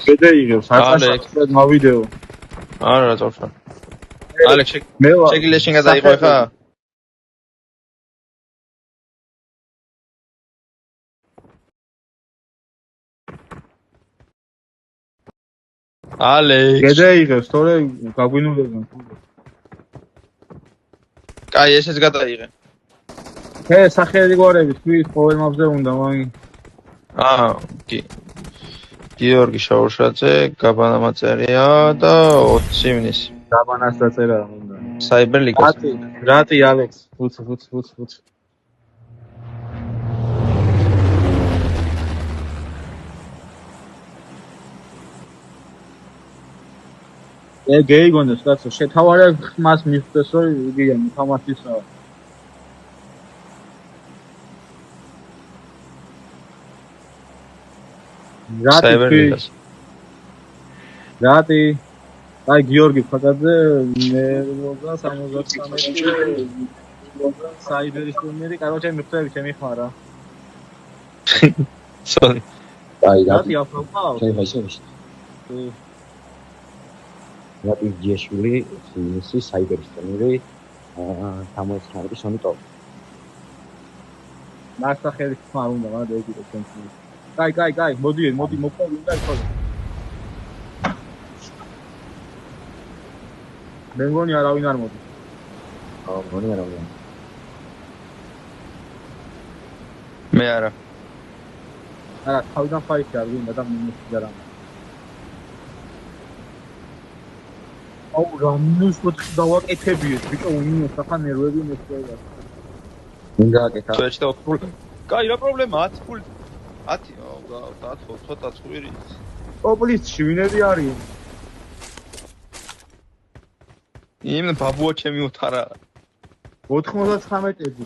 ბედე იღებს, აწაშა მოვიდეო. არა, წავშვა. ალექს შეგიძლია შენ გადაიღო ხა? ალექს ბედე იღებს, თორე გაგვინულებენ. კაი, ესეც გადაიღე. სახელი გვარები, თქვი, ყოველმავზე უნდა, მაგ. კი. გიორგი შაუშაძე, გაბანა მაწერია და 20 ივნისი. გაბანას დაწერა უნდა. საიბერ ლიგას. რატი ალექს, უც. გეიგონდეს კაცო, შეთავარე ხმას მიხვდეს, რომ იგია მითამაშისაა. საიბერ ლიგას. რატი? აი გიორგი ფაკაძე მე 63 საიბერის ტურნირი, კაროჩე მიხვდები, შემიხმარა. სორი. აი რატი აფროყავ? შეიძლება. რატი ჯეშვილი ის საიბერის ტურნირი თამაშები სონი ტოპ. მასა ხელი ხმა უნდა მაგ ეგიდო ცენტრი. კაი, მოდი მოყვები უნდა იყოს. მე მგონი არავინ არ მოდის. მგონი არავინ. მე არა. არა, თავიდან ფაითი არ გვინდა და მინუსი და რა. აუ რა მინუს 4 დავაკეთებიეთ, ბიჭო, მინუს ახლა ნერვები მეწევა. მინდა აკეთა. შეჭდა ფულ. კაი, რა პრობლემაა? 10 ფული. 10, დაათხო, ცოტა წვირი. ოპლისში ვინები არის? იმ ბაბუა ჩემი ოთარა. 99 ეძი,